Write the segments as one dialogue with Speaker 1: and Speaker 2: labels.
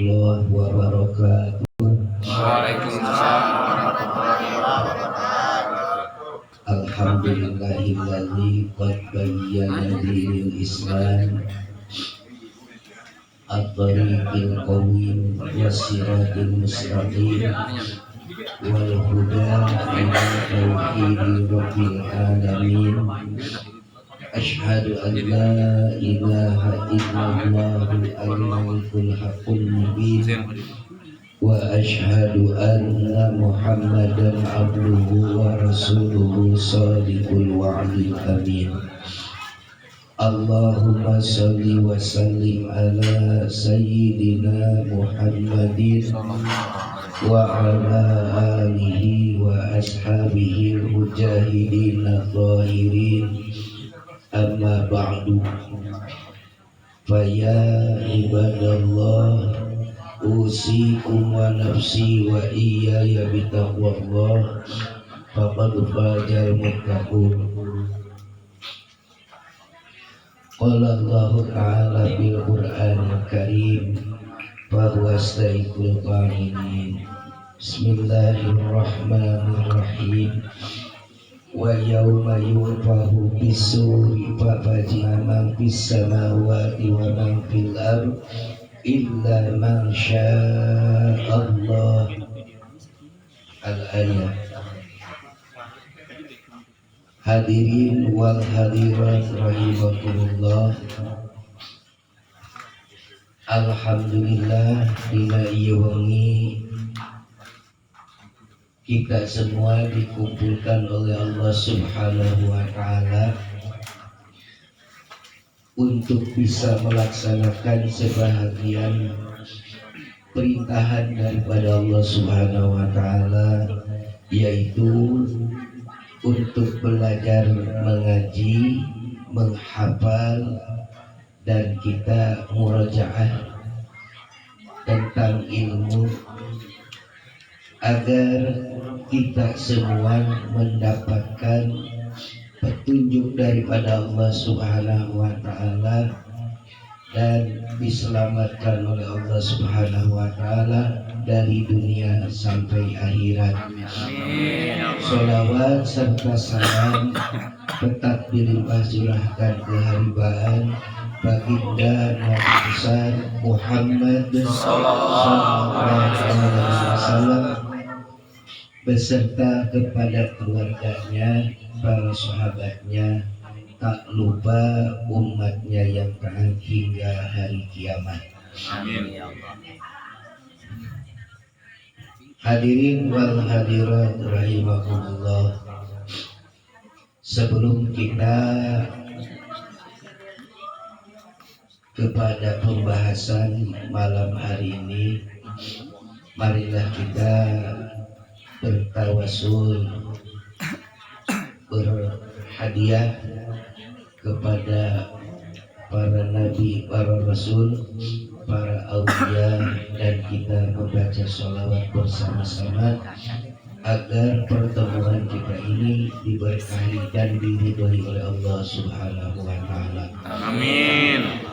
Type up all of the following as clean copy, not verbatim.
Speaker 1: warahmatullahi wabarakatuh.
Speaker 2: Waalaikumsalam warahmatullahi wabarakatuh.
Speaker 1: Alhamdulillahilladzi qad bayyana dinil Islam at-tariqil qawim was-siratil mustaqim wal huda ila tauhidi rabbil alamin. Asyhadu an la ilaha illallah al-malikul haqqul mubin wa asyhadu anna Muhammadan abduhu wa rasuluhu shadiqul wa'dil amin. Allahumma salli wa sallim ala sayyidina Muhammadin wa ala alihi wa ashabihi mujahidin zahirin. Amma ba'du, fa ya ibadallah, usikum wa nafsi wa iyaya bitaqwallah, faqad fazal muttaqun. Qala Allah Ta'ala bil Qur'anil Karim wa huwa asdaqul qa'ilin. Bismillahirrahmanirrahim. Wa yawma yunfahu bis-suri fafazi'a man fis samawati wa man fil ardh illa man syaa Allah. Al-ayat. Hadirin wal hadirat rahimakumullah. Alhamdulillah dina ieu wengi kita semua dikumpulkan oleh Allah Subhanahu wa taala untuk bisa melaksanakan sebahagian perintahan daripada Allah Subhanahu wa taala, yaitu untuk belajar mengaji, menghafal, dan kita murajaah tentang ilmu agar kita semua mendapatkan petunjuk daripada Allah Subhanahu wa taala dan diselamatkan oleh Allah Subhanahu wa taala dari dunia sampai akhirat. Sholawat serta salam tetap dilimpah curahkan keharibaan baginda Nabi besar Muhammad sallallahu alaihi wasallam beserta kepada keluarganya, para sahabatnya, tak lupa umatnya yang taat hingga hari kiamat.
Speaker 2: Amin.
Speaker 1: Hadirin wal hadirat rahimakumullah. Sebelum kita kepada pembahasan malam hari ini, marilah kita bertawasul, berhadiah kepada para nabi, para rasul, para aulia, dan kita membaca sholawat bersama-sama agar pertemuan kita ini diberkahi dan diridhoi oleh Allah Subhanahu wa taala.
Speaker 2: Amin.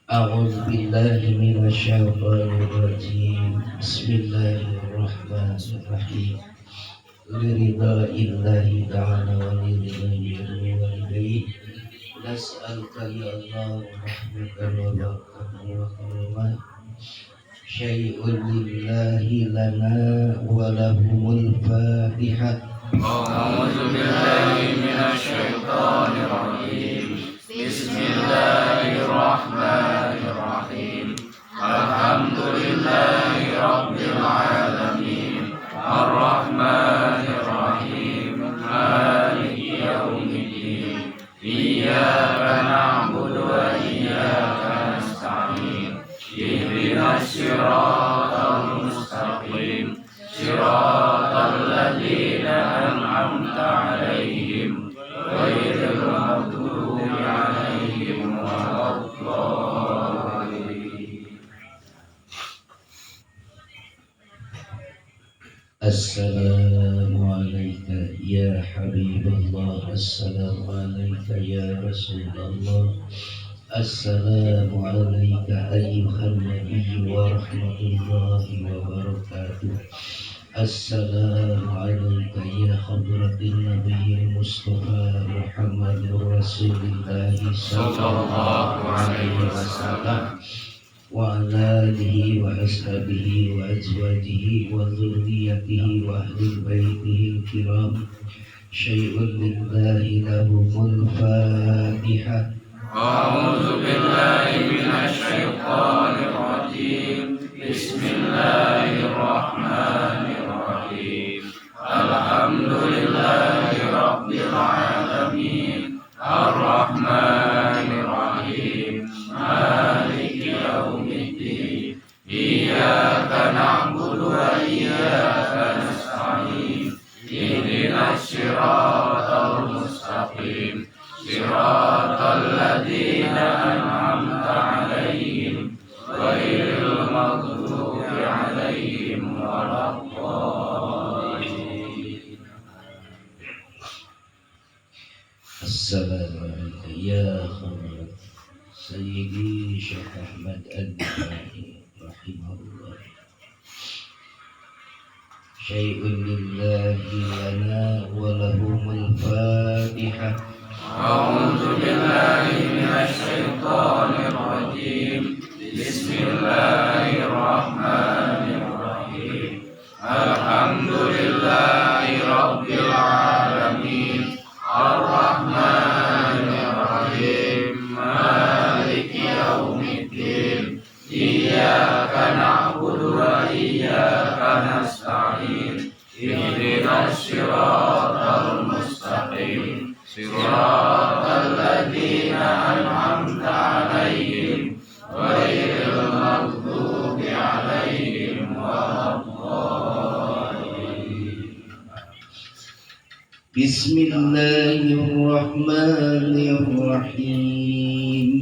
Speaker 1: A'udzu billahi minasyaitonir rajim. Bismillahirrahmanirrahim. Liridha illahi ta'ala wa liridha walidayhi. Nas'aluka ya Allah rahmatan wa barakatan wa karamah. Syai'un lillahi lana wa lahumul Fatihah.
Speaker 2: A'udzu billahi minasyaitonir rajim. Bismillahirrahmanirrahim. Alhamdulillahi rabbil alamin. Ar-Rahmanir Rahim. Maliki yaumiddin. Iyyaka na'budu wa iyyaka nasta'in. Ihdinas siratal mustaqim. Siratal ladzina an'amta 'alaihim ghairil maghdubi 'alaihim waladdallin.
Speaker 1: Assalamualaikum ya Habiballah. Assalamualaikum ya Rasulullah. السلام عليك أيها النبي ورحمة الله وبركاته. السلام عليك يا حضرة النبي المصطفى محمد رسول الله صلى الله عليه وسلم وعلى آله وأصحابه وأزواجه وذريته وأهل بيته الكرام. شيء لله لهم الفاتحة.
Speaker 2: أعوذ بالله من الشيطان الرجيم. بسم الله الرحمن الرحيم. الحمد لله رب العالمين الرحمن الرحيم مالك يوم الدين إياك نعبد وإياك نستعين اهدنا الصراط المستقيم صراط الذين أنعمت عليهم غير المغضوب عليهم ولا الضالين.
Speaker 1: السلام عليكم يا حضرة سيدي شيخ أحمد البخاري رحمه الله. شيء لله لنا ولهم الفاتحة.
Speaker 2: أعوذ بالله من الشيطان الرجيم. بسم الله الرحمن الرحيم. الحمد لله رب العالمين الرحمن الرحيم مالك يوم الدين إياك نعبد وإياك نستعين اهدنا الصراط المستقيم صراط الذين أنعمت عليهم غير المغضوب عليهم ولا الضالين.
Speaker 1: بسم الله الرحمن الرحيم.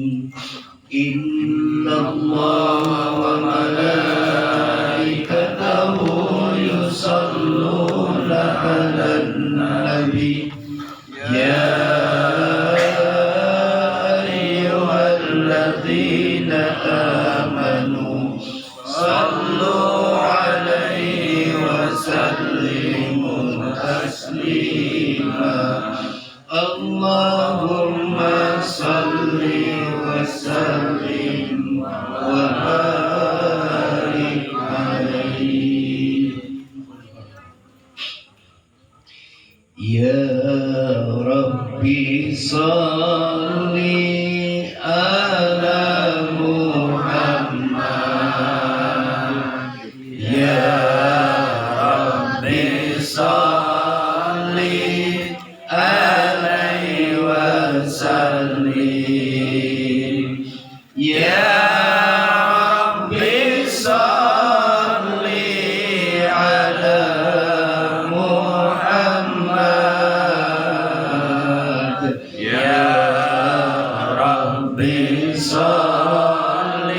Speaker 1: إن الله وملائكته يصلون على النبي يا أيها الذين آمنوا صلوا عليه وسلموا تسليما. اللهم صل وسلم وبارك عليه. يا ربي صل على محمد. يا ربي صل عليه وسلم. يا ربي صل على محمد. يا ربي صل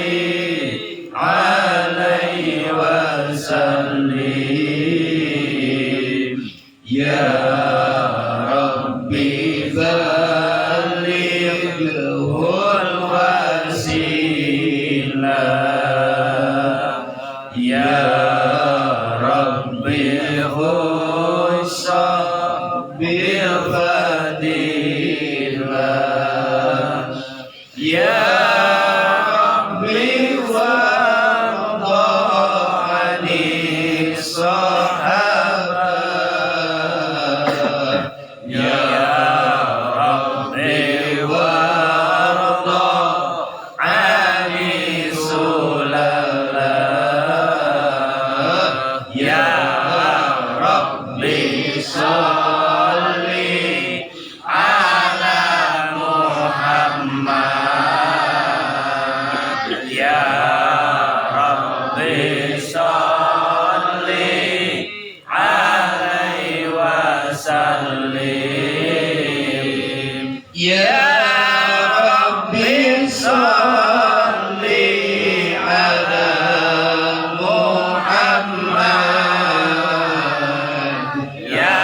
Speaker 1: عليه وسلم. يا ربي بلغه الوسيلة. يا ربي خص بالفضيلة. يا ربي وارضى عن الصحابة. يا ربي وارضى عن السلالة. يا ربي صل على محمد. يا ربي صل عليه وسلم. يا ربي صل على محمد. يا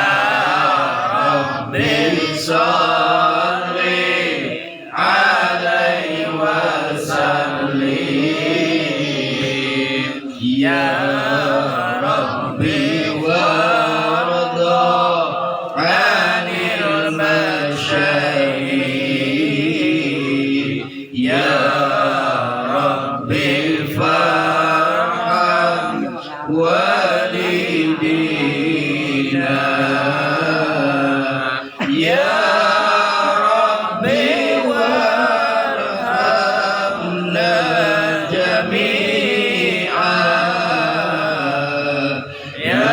Speaker 1: ربي صل عليه
Speaker 2: Ya Rabbi warda anil masyayikh. Ya Rabbi farham walidina. Ya Rabbi warhamna jami'an. Ya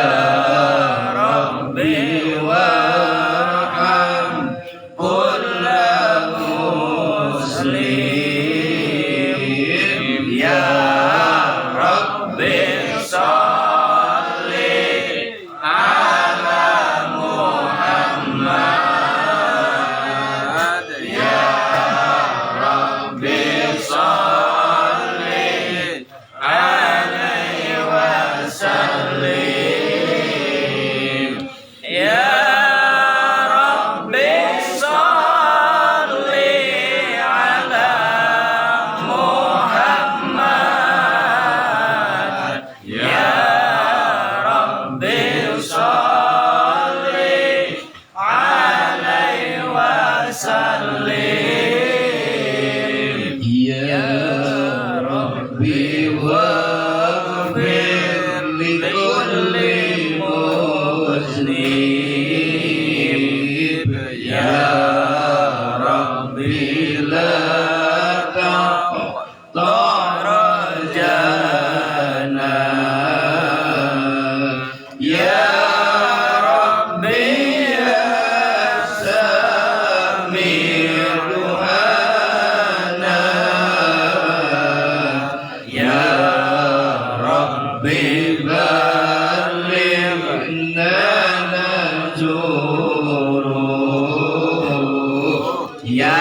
Speaker 2: Rabbi warham kulla muslim. Ya Rabbi salli ala Muhammad. Ya Rabbi salli alaihi wasallim. Ya Rabbi salli ala Muhammad. Ya Rabbi salli alaihi wasallim.
Speaker 1: Ya Rabbi waghfir likulli muslim. Ya Rabbi la taqta' rajana. Ya Rabbi ya Sami' du'ana. Ya Rabbi ballighna najuru. Ya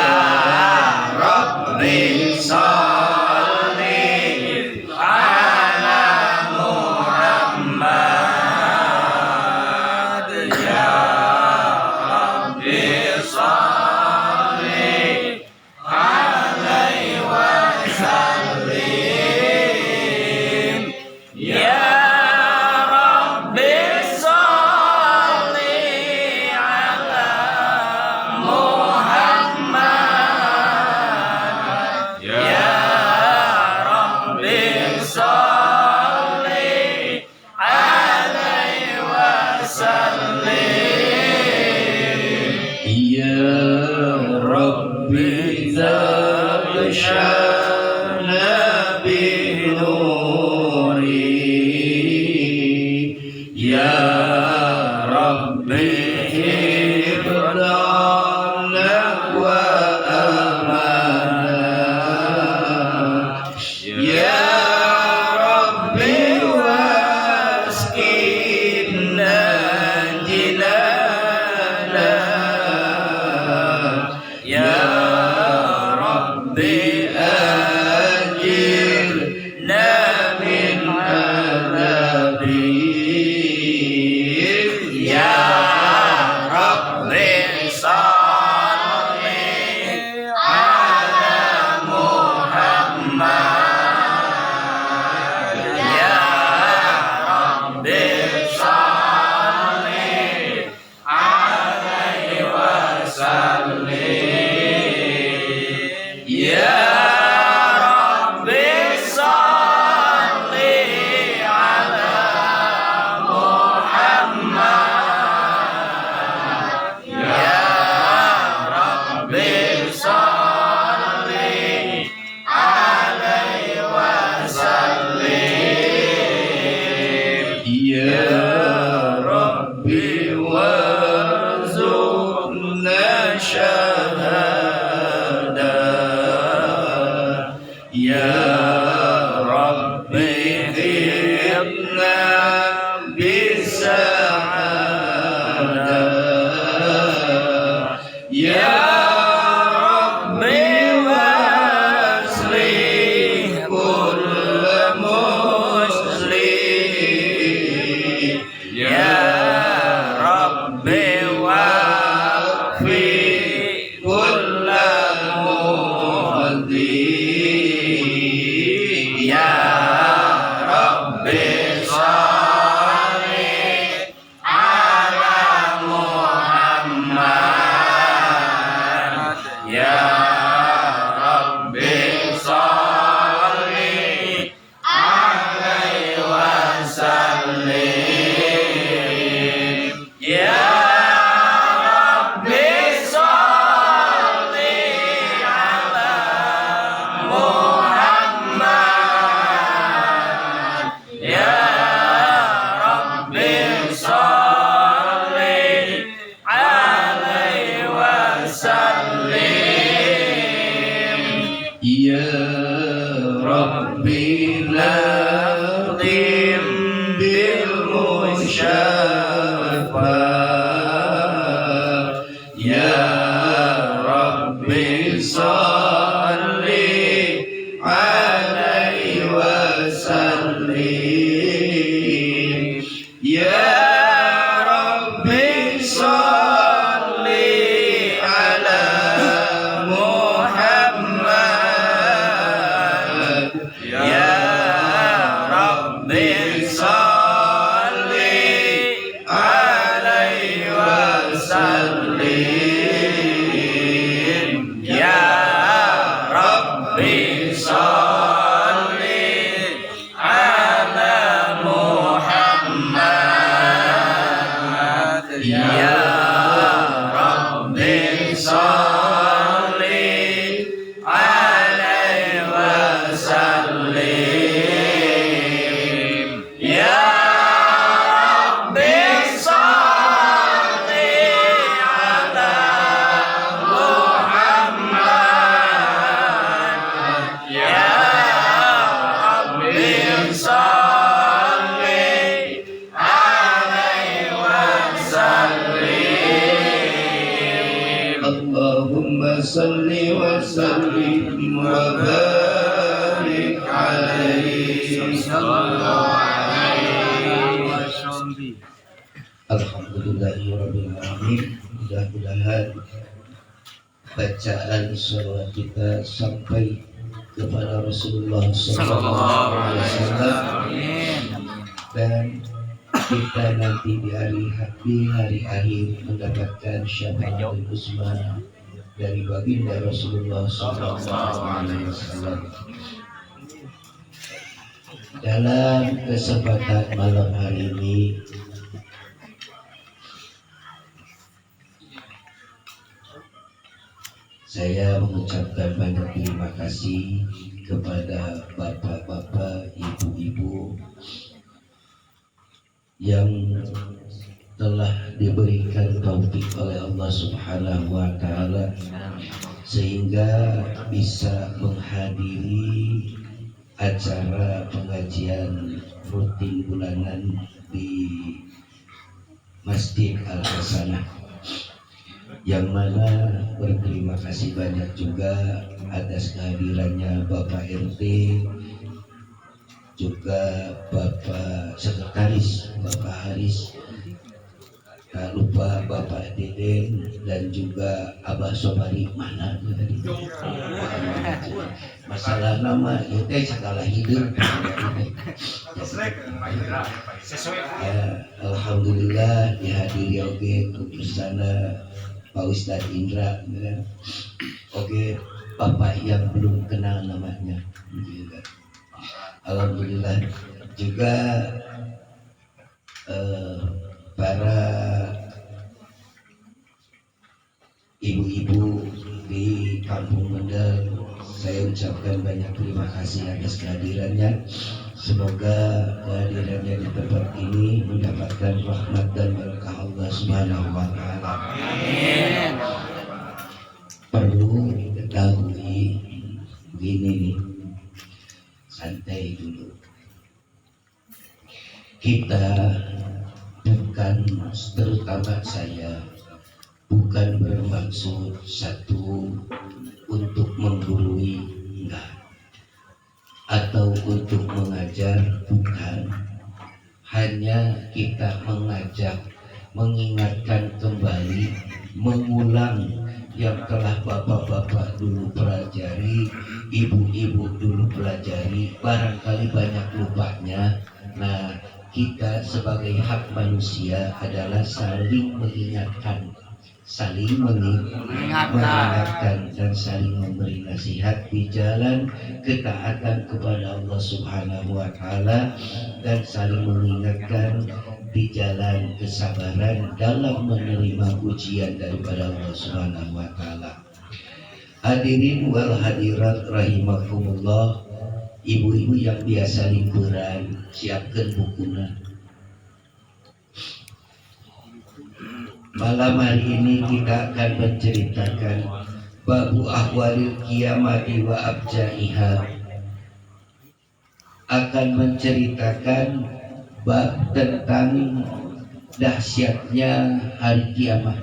Speaker 1: Rabbi salli ala Muhammad. Ya Rabbi salli alaihi wasallim. Ya Rabbi salli ala Muhammad. Ya Rabbi salli alaihi wasallim. Ya Rabbi zabshana binuri. Ya Rabbi hifdana wa amana. Ya Rabbi waskinna jinana. Ya Rabbi ajirna min adzabi. Ya Rabbi salli ala Muhammad. Ya Rabbi salli alaihi wasallim. Ya Rabbi salli ala Muhammad. Ya Rabbi salli alaihi wasallim. Ya Rabbi warzuqna syahada. Ya Rabbi hibna bisa'ada. Ya Rabbi waslih kulla muslim. Ya Rabbi waqfi kulla muhdi. Ya Rabbi
Speaker 2: sallallahu alaihi wasallam.
Speaker 1: Alhamdulillahirabbil alamin. Mudah-mudahan bacaan salawat kita sampai kepada Rasulullah sallallahu alaihi wasallam. Dan kita nanti di hari akhir mendapatkan syafaatul uzma dari baginda Rasulullah sallallahu alaihi wasallam. Dalam kesempatan malam hari ini saya mengucapkan banyak terima kasih kepada bapak-bapak, ibu-ibu yang telah diberikan taufik oleh Allah Subhanahu wa taala sehingga bisa menghadiri acara pengajian rutin bulanan di Masjid Al-Hasanah, yang mana berterima kasih banyak juga atas kehadirannya Bapak RT, juga Bapak Sekretaris, Bapak Haris, tak lupa Bapak Deden, dan juga Abah Sobari. Mana tadi? Masalah nama itu segala hidup. Alhamdulillah dihadiri oke sana Pak Ustadz Indra, oke Bapak yang belum kenal namanya. Alhamdulillah juga para ibu-ibu di Kampung Mendel, saya ucapkan banyak terima kasih atas kehadirannya. Semoga kehadirannya di tempat ini mendapatkan rahmat dan berkah Allah Subhanahu wa taala. Amin. Perlu diketahui begini nih, santai dulu. Kita bukan, terutama saya, bukan bermaksud satu untuk menggurui, enggak, atau untuk mengajar, bukan. Hanya kita mengajak, mengingatkan kembali, mengulang yang telah bapak-bapak dulu pelajari, ibu-ibu dulu pelajari, barangkali banyak lupanya. Nah, kita sebagai hak manusia adalah saling mengingatkan, saling mengingatkan dan saling memberi nasihat di jalan ketaatan kepada Allah Subhanahu wa taala, dan saling mengingatkan di jalan kesabaran dalam menerima ujian daripada Allah Subhanahu wa taala. Hadirin wal hadirat rahimakumullah, ibu-ibu yang biasa liburan, siapkan bukunya. Malam hari ini kita akan menceritakan babu ahwalil kiamati wa abjaiha, akan menceritakan bab tentang dahsyatnya hari kiamat.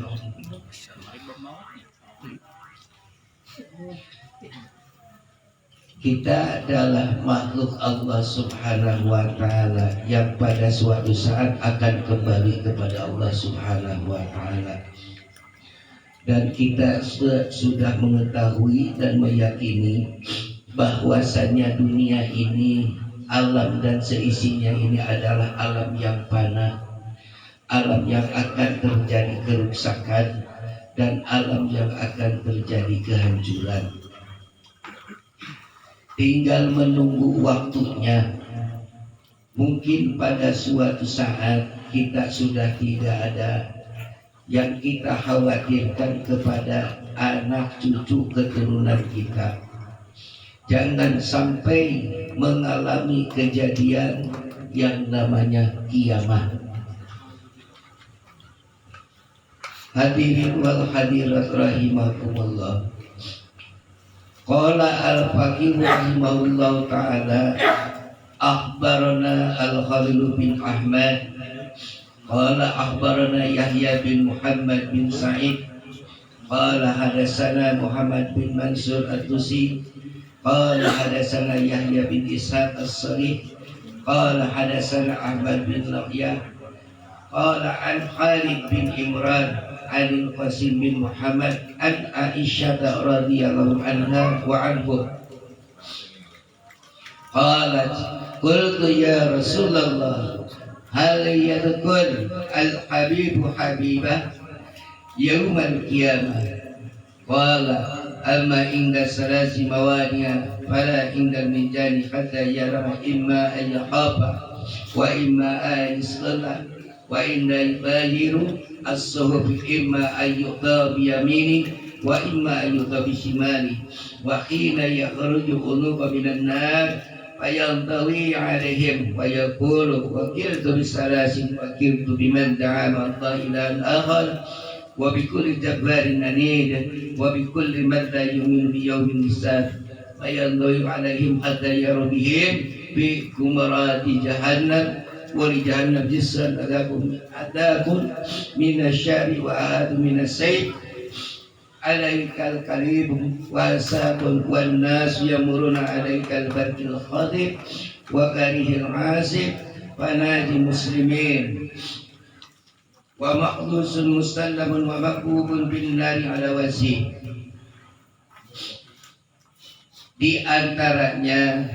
Speaker 1: Kita adalah makhluk Allah Subhanahu wa taala yang pada suatu saat akan kembali kepada Allah Subhanahu wa taala. Dan kita sudah mengetahui dan meyakini bahwasannya dunia ini, alam dan seisinya ini adalah alam yang fana, alam yang akan terjadi kerusakan, dan alam yang akan terjadi kehancuran. Tinggal menunggu waktunya. Mungkin pada suatu saat kita sudah tidak ada. Yang kita khawatirkan kepada anak cucu keturunan kita, jangan sampai mengalami kejadian yang namanya kiamat. Hadirin wal hadirat rahimakumullah. Qala al-faqih rahimahullah ta'ala, akhbarana al-Khalil bin Ahmad, qala akhbarana Yahya bin Muhammad bin Sa'id, qala hadasana Muhammad bin Mansur at-Tusi, qala hadasana Yahya bin Ishaq as-Sarih, qala hadatsana Ahmad bin Yahya qala an Khalid bin Imran an Qasim bin Muhammad an Aisyah radhiyallahu anha wa anhu qalat qultu ya Rasulullah hal yadkhul al-habibu habibah yaumal qiyamah qala amma inda salasi mawaniya fala inda al-minjani hatta yara imma an yakhafa wa imma an yasqala wa inda yubahiru as-suhuf imma an yuqta bi yamini wa imma an yuqta bi shimali wa hina yakhruju quluba minan nar fayantawi alaihim wa yaqulu wa qiltu bi salasin wa qiltu biman da'a Allah ila al-akhar wa bi kulli jabbarin anid wa bi kulli man la yu'minu bi yawmin hisab fayantawi alaihim hatta yaru bihim bi kumarati jahannam wa li jahannam jisran adabun min asy-syari wa ahadu min as-sayf alaikal kalib wa sabun wan nas yamuruna alaikal barkil khadib wa karihil asib wa naji muslimin wa maqdusun mustallamun wa makbubun bin nari ala wasi. Di antaranya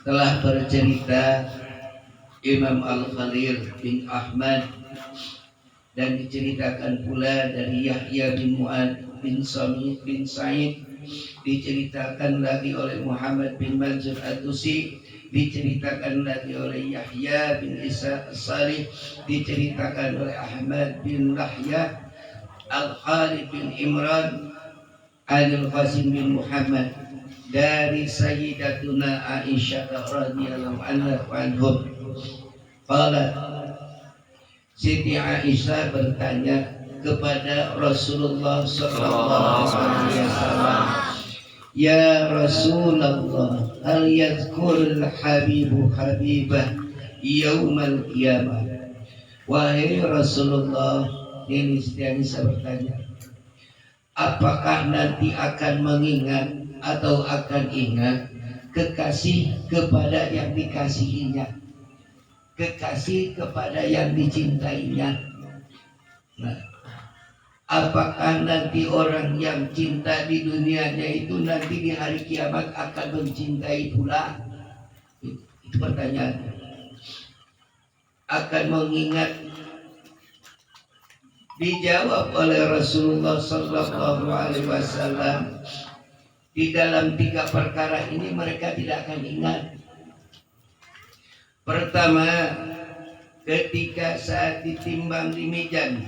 Speaker 1: telah bercerita Imam Al-Khalil bin Ahmad dan diceritakan pula dari Yahya bin Mu'ad bin Sami bin Sa'id, diceritakan lagi oleh Muhammad bin Mansur Ad-Dusi, diceritakan lagi oleh Yahya bin Isa As-Salih, diceritakan oleh Ahmad bin Yahya Al-Khalid bin Imran Al-Qasim bin Muhammad dari Sayyidatuna Aisyah radhiyallahu anha wa anhum. Qalat Siti Aisyah bertanya kepada Rasulullah sallallahu alaihi wasallam, ya Rasulullah, hal yadhkurul habibu habibah yaumal qiyamah. Wahai Rasulullah, ini Aisyah bertanya, apakah nanti akan mengingat atau akan ingat kekasih kepada yang dikasihinya, kekasih kepada yang dicintainya. Nah, apakah nanti orang yang cinta di dunianya itu nanti di hari kiamat akan mencintai pula? Itu pertanyaan. Akan mengingat. Dijawab oleh Rasulullah sallallahu alaihi wasallam, di dalam 3 perkara ini mereka tidak akan ingat. Pertama, ketika saat ditimbang di mizan,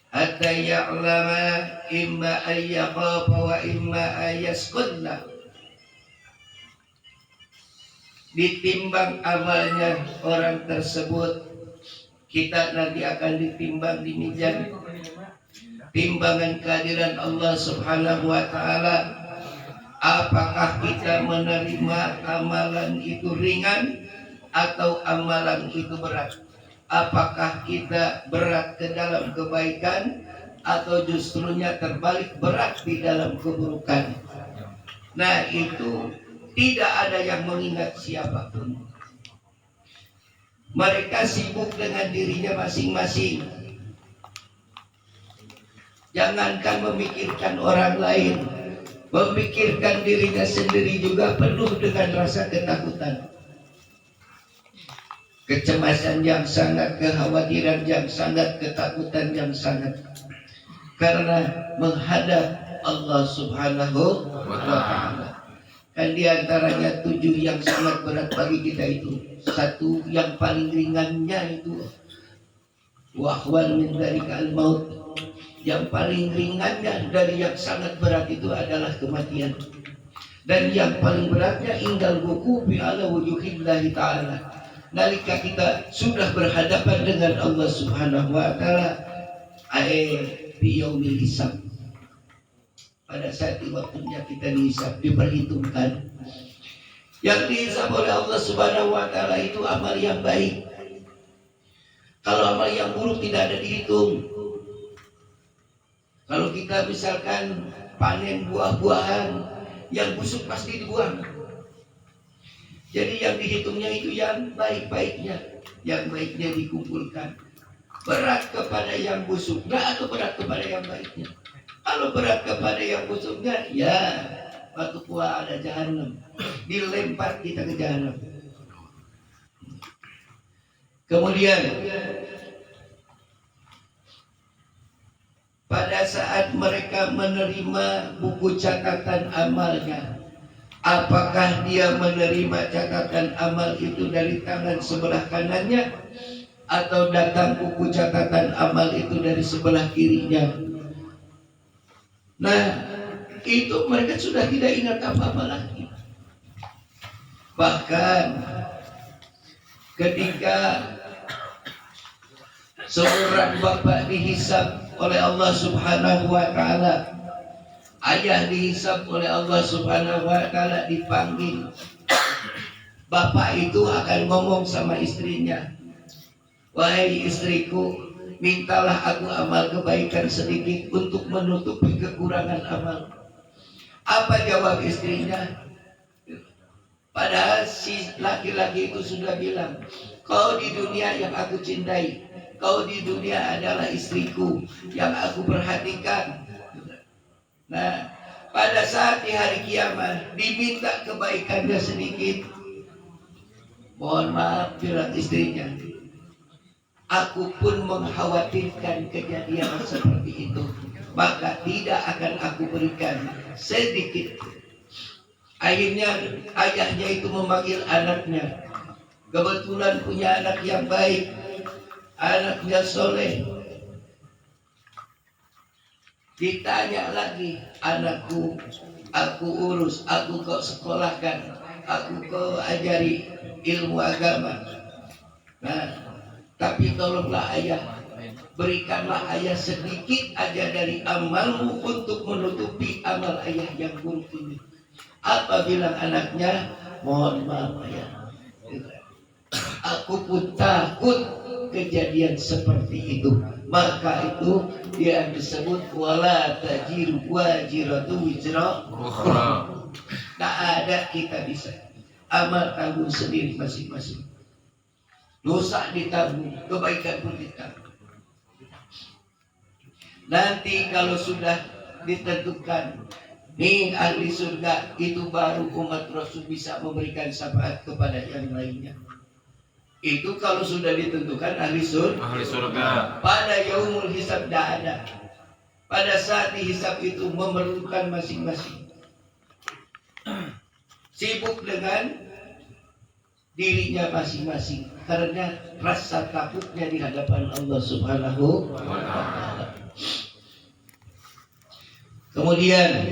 Speaker 1: hatta ya'lama imma ayyaqafa wa imma ayyasqudna. Ditimbang amalnya orang tersebut, kita nanti akan ditimbang di mizan, timbangan kehadiran Allah Subhanahu wa taala. Apakah kita menerima amalan itu ringan atau amalan itu berat? Apakah kita berat ke dalam kebaikan atau justrunya terbalik berat di dalam keburukan? Nah, itu tidak ada yang mengingat siapapun. Mereka sibuk dengan dirinya masing-masing. Jangankan memikirkan orang lain, memikirkan dirinya sendiri juga penuh dengan rasa ketakutan, kecemasan yang sangat, kekhawatiran yang sangat, ketakutan yang sangat, karena menghadap Allah Subhanahu wa ta'ala. Kan diantaranya 7 yang sangat berat bagi kita itu. 1 yang paling ringannya itu wahwan min dzalika al-maut. Yang paling ringannya dari yang sangat berat itu adalah kematian. Dan yang paling beratnya indal wuqufi ala wujuhillahi ta'ala. Nalika kita sudah berhadapan dengan Allah Subhanahu wa taala, bi yaumil hisab. Pada saat waktunya kita dihisab, diperhitungkan. Yang dihisab oleh Allah Subhanahu wa taala itu amal yang baik. Kalau amal yang buruk tidak ada dihitung. Kalau kita misalkan panen buah-buahan yang busuk pasti dibuang. Jadi yang dihitungnya itu yang baik-baiknya, yang baiknya dikumpulkan. Berat kepada yang busuknya atau berat kepada yang baiknya? Kalau berat kepada yang busuknya, ya waktu kuah ada jahanam, dilempar kita ke jahanam. Kemudian pada saat mereka menerima buku catatan amalnya, apakah dia menerima catatan amal itu dari tangan sebelah kanannya atau datang buku catatan amal itu dari sebelah kirinya? Nah, itu mereka sudah tidak ingat apa-apa lagi. Bahkan ketika seorang bapak dihisab oleh Allah Subhanahu wa taala, ayah dihisab oleh Allah Subhanahu wa taala, dipanggil, bapak itu akan ngomong sama istrinya, wahai istriku, mintalah aku amal kebaikan sedikit untuk menutupi kekurangan amal. Apa jawab istrinya? Padahal si laki-laki itu sudah bilang, kau di dunia yang aku cintai, kau di dunia adalah istriku yang aku perhatikan. Nah, pada saat di hari kiamat diminta kebaikannya sedikit, mohon maaf, bilang istrinya, aku pun mengkhawatirkan kejadian seperti itu, maka tidak akan aku berikan sedikit. Akhirnya ayahnya itu memanggil anaknya. Kebetulan punya anak yang baik, anaknya soleh. Ditanya lagi, anakku, aku urus, aku kau sekolahkan, aku kau ajari ilmu agama. Nah, tapi tolonglah ayah, berikanlah ayah sedikit aja dari amalmu untuk menutupi amal ayah yang buruk ini. Apa bilang anaknya? Mohon maaf ayah, aku pun takut kejadian seperti itu. Maka itu dia disebut wala tajiru wajiratu wizra ukhra. Tak ada kita bisa amal tanggung sendiri masing-masing. Dosa ditanggung, kebaikan pun ditanggung. Nanti kalau sudah ditentukan nih ahli surga, itu baru umat Rasul bisa memberikan syafaat kepada yang lainnya. Itu kalau sudah ditentukan ahli surga. Pada yaumul hisab tidak ada. Pada saat dihisab itu memerlukan masing-masing. Sibuk dengan dirinya masing-masing karena rasa takutnya di hadapan Allah Subhanahu wa taala. Kemudian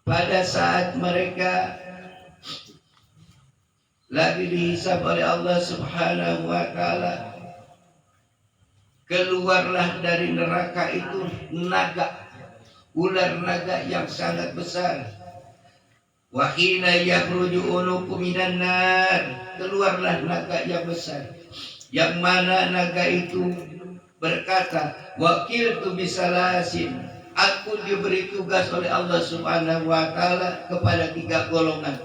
Speaker 1: pada saat mereka lagi dihisab oleh Allah Subhanahu wa taala, keluarlah dari neraka itu naga, ular naga yang sangat besar. Wa hina yakhruju unuqu minan nar, keluarlah naga yang besar, yang mana naga itu berkata, wakiltu bisalasin, aku diberi tugas oleh Allah Subhanahu wa taala kepada 3 golongan.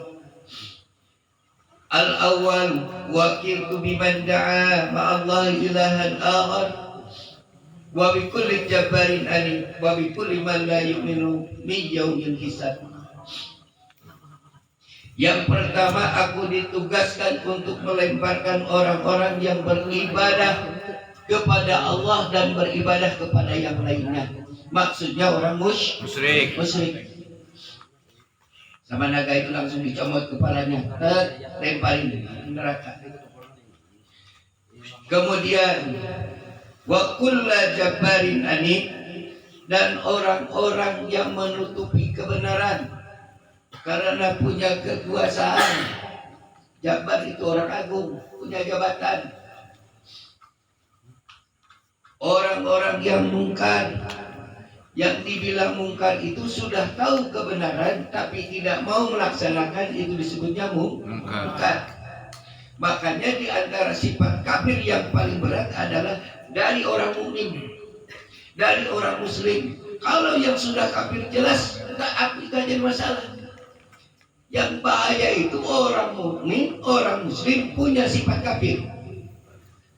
Speaker 1: Al-awwal, wakiltu biman da'a ma'allahi ilahan akhar wa bi kulli jabbarin anim wa bi kulli man la yu'minu min yaumil hisab. Yang pertama, aku ditugaskan untuk melemparkan orang-orang yang beribadah kepada Allah dan beribadah kepada yang lainnya. Maksudnya orang musyrik. Sama naga itu langsung dicomot kepalanya, lemparin di neraka. Kemudian wa kullu jabbarin anid, dan orang-orang yang menutupi kebenaran karena punya kekuasaan. Jabbar itu orang agung, punya jabatan. Orang-orang yang mungkar, yang dibilang mungkar itu sudah tahu kebenaran tapi tidak mau melaksanakan, itu disebutnya mungkar. Makanya di antara sifat kafir yang paling berat adalah dari orang mukmin, dari orang muslim Kalau yang sudah kafir jelas tak jadi masalah. Yang bahaya itu orang mukmin, orang muslim punya sifat kafir.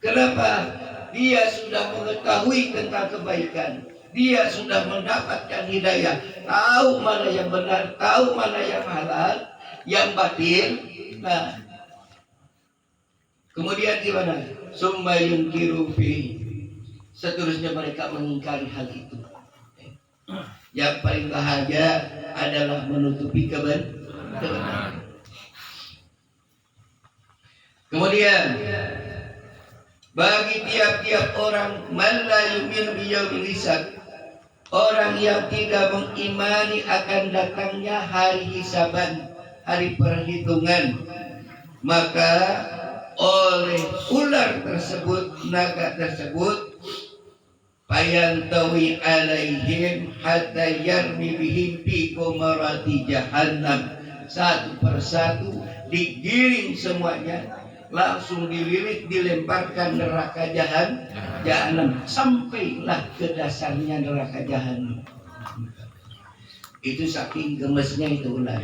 Speaker 1: Kenapa? Dia sudah mengetahui tentang kebaikan. Dia sudah mendapatkan hidayah, tahu mana yang benar, tahu mana yang halal, yang batil. Nah, kemudian gimana? Summa yunkiru fi. Seterusnya mereka mengingkari hal itu. Yang paling bahagia adalah menutupi kebenaran. Kemudian bagi tiap-tiap orang man la yu'minu biyaumil hisab, orang yang tidak mengimani akan datangnya hari hisaban, hari perhitungan, maka oleh ular tersebut, naga tersebut, fayantawi alaihim hatta yarmi bihim fi kumarati jahannam, satu persatu digiring semuanya, langsung dililit, dilemparkan neraka jahanam, sampailah ke dasarnya neraka jahanam. Itu saking gemesnya itu ular.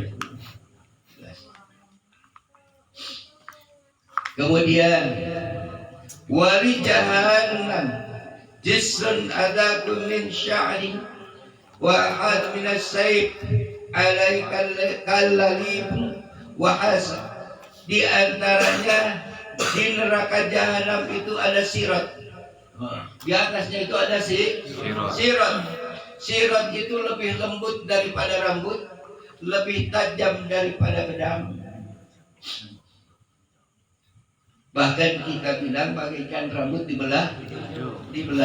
Speaker 1: Kemudian wali jahannam jisrun adakum min sya'ri wa ahad min as-sayf alaika kallalib wa hasab. Di antaranya di neraka jahanam itu ada sirat. Di atasnya itu ada sirat. Sirat itu lebih lembut daripada rambut, lebih tajam daripada pedang. Bahkan kita bilang bagaikan rambut dibelah 7.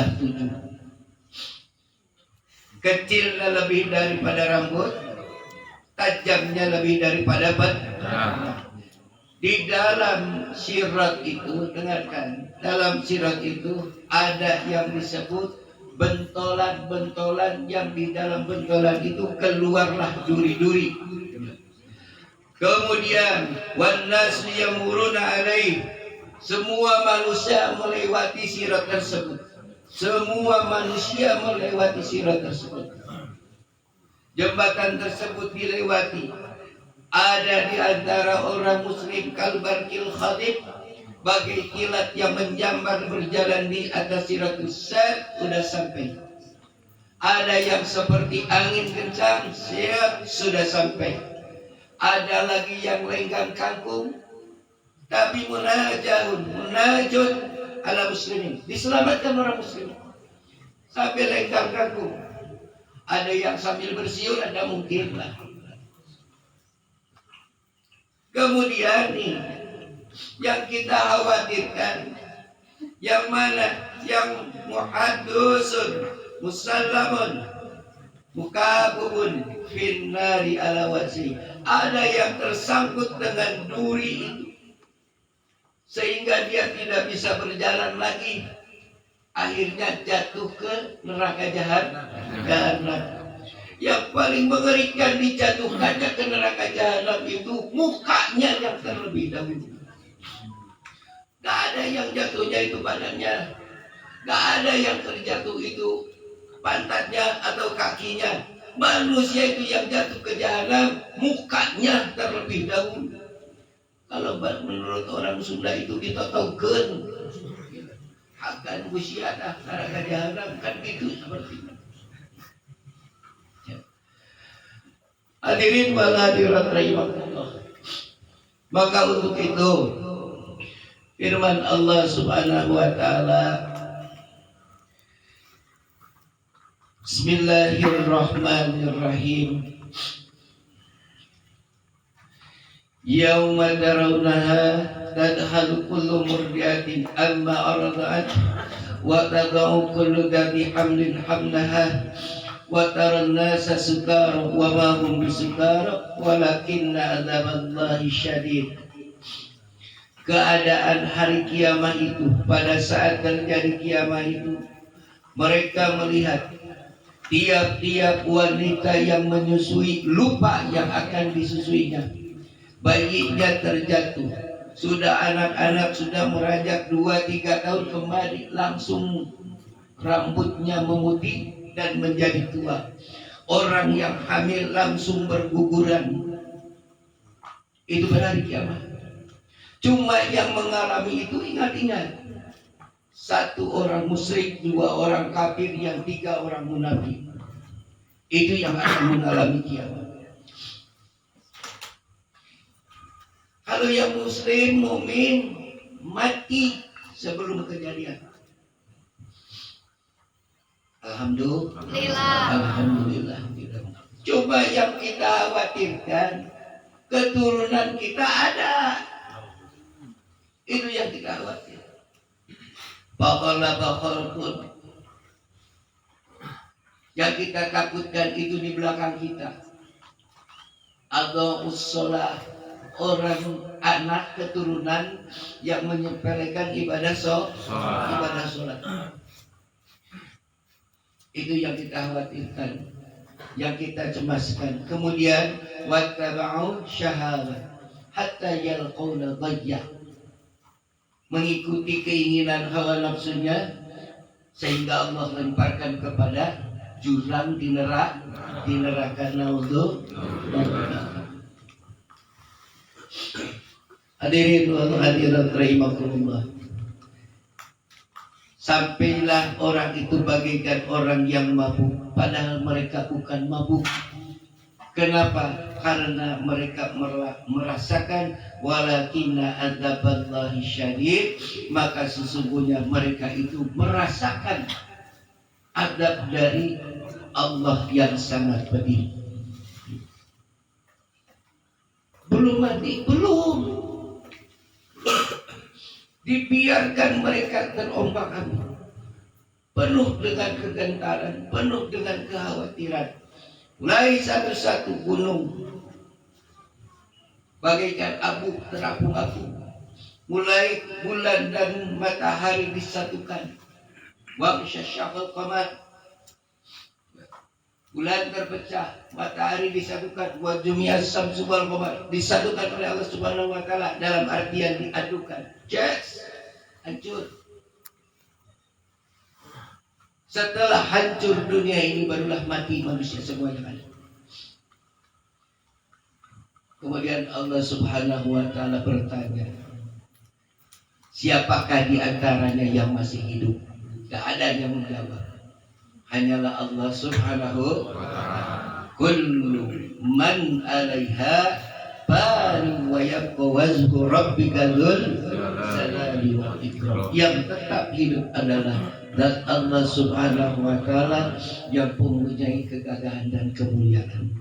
Speaker 1: Kecilnya lebih daripada rambut, tajamnya lebih daripada pedang. Di dalam sirat itu, dengarkan, dalam sirat itu ada yang disebut bentolan-bentolan, yang di dalam bentolan itu keluarlah duri-duri. Kemudian wan nasu yamuruna alaih, semua manusia melewati sirat tersebut. Semua manusia melewati sirat tersebut. Jembatan tersebut dilewati. Ada di antara orang muslim kalbarkil khadib, bagai kilat yang menjambar berjalan di atas siratus sad, sudah sampai. Ada yang seperti angin kencang, siap, sudah sampai. Ada lagi yang lenggang kangkung, tapi munajut ala muslimin, diselamatkan orang muslim sampai lenggang kangkung. Ada yang sambil bersiul, ada mungkin lah. Kemudian nih, yang kita khawatirkan, yang mana? Yang muhaddusun musallamun mukabubun finnari ala wajhi. Ada yang tersangkut dengan duri itu, sehingga dia tidak bisa berjalan lagi, akhirnya jatuh ke neraka jahanam. Yang paling mengerikan dijatuhkannya ke neraka jahanam itu mukanya yang terlebih dahulu. Gak ada yang jatuhnya itu badannya, gak ada yang terjatuh itu pantatnya atau kakinya. Manusia itu yang jatuh ke jahanam, mukanya terlebih dahulu. Kalau menurut orang Sunda itu ditotongkeun, akan musyadah neraka jahanam, kan gitu seperti itu. Hadirin wal hadirat rahimakumullah. Maka untuk itu firman Allah Subhanahu wa taala, Bismillahirrahmanirrahim. Yauma tarawnaha tadhalu kullu murdiatin amma arda'at wa tadau kullu dhati hamlin hamlaha wa taran nasa sukara wa ma hum bisukara walakinna adzaballahi syadid. Keadaan hari kiamat itu, pada saat terjadi kiamat itu, mereka melihat tiap-tiap wanita yang menyusui lupa yang akan disusuinya. Bayinya terjatuh, sudah anak-anak sudah meranjak 2-3 tahun kembali, langsung rambutnya memutih, dan menjadi tua. Orang yang hamil langsung berguguran. Itu benar hari kiamat. Cuma yang mengalami itu ingat-ingat. 1 orang musyrik, 2 orang kafir, yang 3 orang munafik. Itu yang akan mengalami kiamat. Kalau yang muslim, mukmin mati sebelum kejadian. Alhamdulillah. Coba yang kita khawatirkan, keturunan kita ada. Itu yang kita khawatir. Bakal pun. Yang kita takutkan itu di belakang kita. Atau usolah, orang anak keturunan yang menyepelekan ibadah sholat. Itu yang kita khawatirkan, yang kita cemaskan. Kemudian wattaba'u syahawat hatta yalqawna dhayya, mengikuti keinginan hawa nafsunya sehingga Allah lemparkan kepada jurang di neraka naudzubillah. Hadirin wa hadirat rahimakumullah. Sampailah orang itu bagaikan orang yang mabuk, padahal mereka bukan mabuk. Kenapa? Karena mereka merasakan walakinna adzaballahi syadid, maka sesungguhnya mereka itu merasakan adab dari Allah yang sangat pedih. Belum mati, belum. Dibiarkan mereka terombang-ambing, penuh dengan kegentaran, penuh dengan kekhawatiran. Mulai satu-satu gunung bagaikan abu terapung-apung. Mulai bulan dan matahari disatukan. Wa syasyaqal qamar, bulan terpecah, matahari disatukan. Wa jumiyas syamsu wal qamar, disatukan oleh Allah Subhanahu wa taala, dalam artian diadukan. Hancur. Setelah hancur dunia ini, barulah mati manusia semua yang ada. Kemudian Allah Subhanahu wa taala bertanya, siapakah di antaranya yang masih hidup? Tidak ada yang menjawab. Hanyalah Allah Subhanahu wa taala. Kullu man 'alaiha fan wa yabqa wajhu rabbika dzul jalali wal ikram. Yang tetap hidup adalah zat Allah Subhanahu wa taala yang mempunyai kegagahan dan kemuliaan.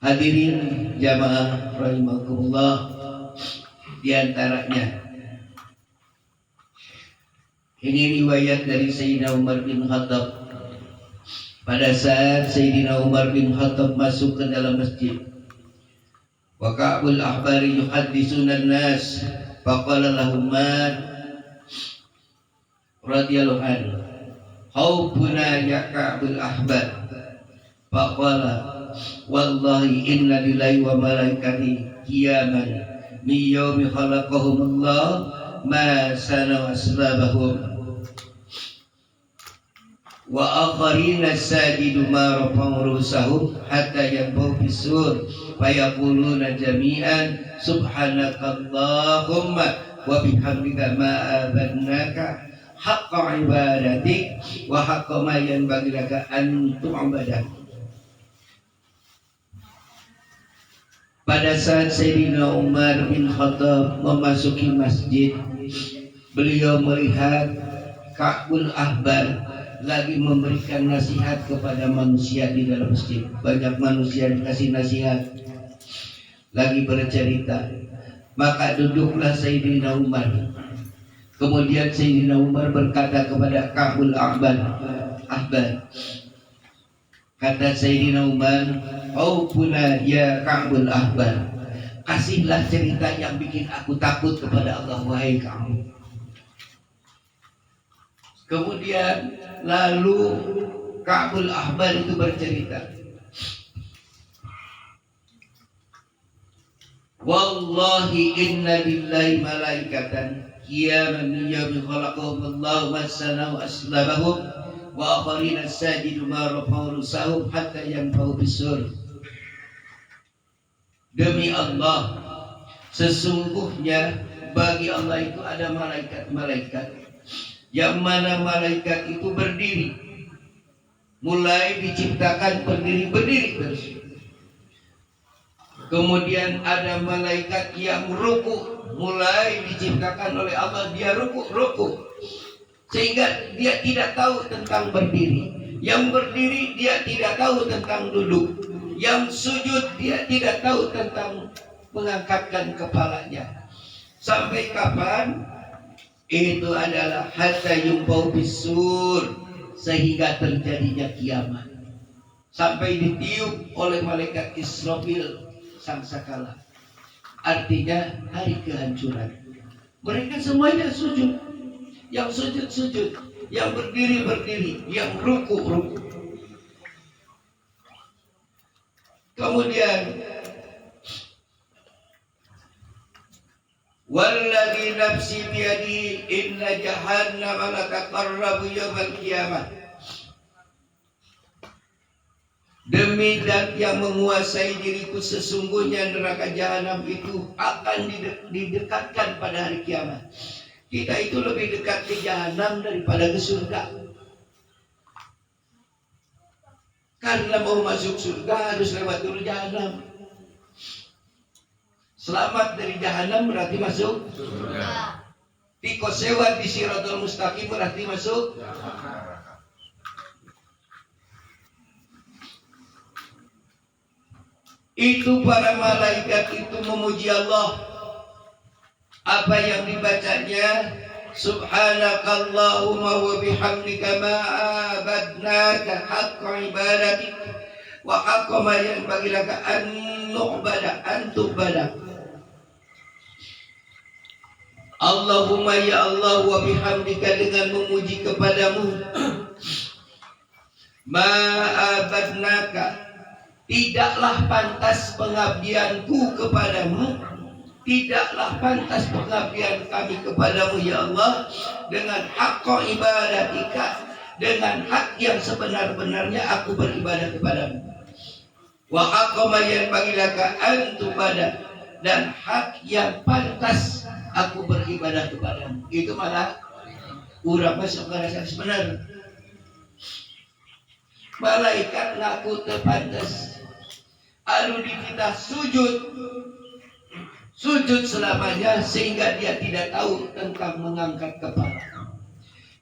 Speaker 1: Hadirin jamaah rahimakumullah, di antaranya ini riwayat dari Sayyidina Umar bin Khattab. Pada saat Sayyidina Umar bin Khattab masuk ke dalam masjid, wa Ka'bul Ahbari yuhadditsuna an-nas, faqala lahum radhiyallahu anhu, haubuna ya Ka'bul Ahbar. Faqala wallahi inna lillahi wa malaikatihi qiyaman min yaumi khalaqahumullah ma sana asbabahum wa akharina sajidu ma rafa'u rusahum hatta yanbau bisur fayaquluna jami'an subhanakallahumma wa bihamdika ma abadnaka haqqa ibadatik wa haqqa ma yanbaghi laka an tu'bada. Pada saat Sayyidina Umar bin Khattab memasuki masjid, beliau melihat Ka'bul Ahbar lagi memberikan nasihat kepada manusia di dalam masjid. Banyak manusia dikasih nasihat, lagi bercerita. Maka duduklah Sayyidina Umar. Kemudian Sayyidina Umar berkata kepada Ka'bul Ahbar. Kata Sayyidina Umar, "Aupuna ya Ka'bul Ahbar, kasihlah cerita yang bikin aku takut kepada Allah, wahai kamu." Kemudian lalu Ka'bul Ahbar itu bercerita, "Wallahi inna lillahi malaikatan qiyaman min yawmi khalaqahum Allahu masana wa aslamahum wa akharina sajidu ma rafa'u rusahum hatta yanfa'u bisur. Demi Allah, sesungguhnya bagi Allah itu ada malaikat-malaikat yang mana malaikat itu berdiri, mulai diciptakan berdiri terus. Kemudian ada malaikat yang ruku, mulai diciptakan oleh Allah dia ruku, sehingga dia tidak tahu tentang berdiri. Yang berdiri dia tidak tahu tentang duduk. Yang sujud dia tidak tahu tentang mengangkatkan kepalanya. Sampai kapan? Itu adalah hatta yumpau bisur, sehingga terjadinya kiamat. Sampai ditiup oleh malaikat Israfil sangkakala. Artinya hari kehancuran. Mereka semuanya sujud. Yang sujud, yang berdiri, yang ruku. Kemudian walladzi nafsi biyadi inna jahannama lataqarrabu yawmal qiyamah. Demi zat yang menguasai diriku, sesungguhnya neraka jahanam itu akan didekatkan pada hari kiamat. Kita itu lebih dekat ke jahanam daripada ke surga. Karena mau masuk surga harus lewat dulu jahanam. Selamat dari jahanam berarti masuk surga. Tiko sewa di Siratul Mustaqim berarti masuk. Itu para malaikat itu memuji Allah. Apa yang dibacanya? Subhanakallahumma wa bihamdika ma abadnaka haqqa ibadatik wa haqqa ma yanbaghi laka an tu'bada. Allahumma ya Allah wa bihamdika, dengan memuji kepadamu, ma abadnaka, tidaklah pantas pengabdianku kepadamu, tidaklah pantas pengabdian kami kepadamu ya Allah, dengan haqqa ibadatika, dengan hak yang sebenar-benarnya aku beribadah kepadamu. Wa haqqa ma yanbaghi laka an tu'bada, dan hak yang pantas aku beribadah kepadamu. Itu malah urang masuk ngerasa sebenar. Malaikat ngaku terpantas. Anu kita sujud selamanya, sehingga dia tidak tahu tentang mengangkat kepala.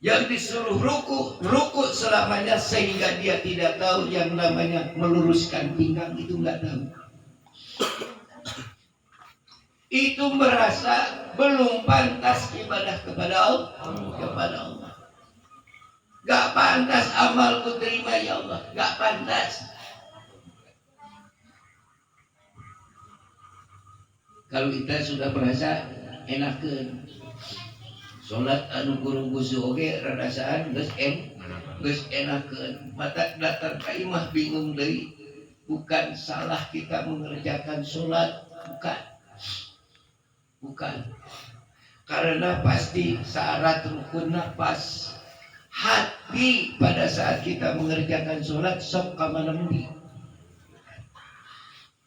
Speaker 1: Yang disuruh ruku selamanya, sehingga dia tidak tahu yang namanya meluruskan pinggang, itu nggak tahu. Itu merasa belum pantas ibadah kepada Allah. Gak pantas amalku terima ya Allah, gak pantas. Kalau kita sudah merasa enakeun, sholat anu kurung kusu oge radasaan geus enakeun, mata datang ka imah bingung deui. Bukan salah kita mengerjakan sholat, bukan. Karena pasti syarat rukunna pas hati pada saat kita mengerjakan sholat sok kamanembi.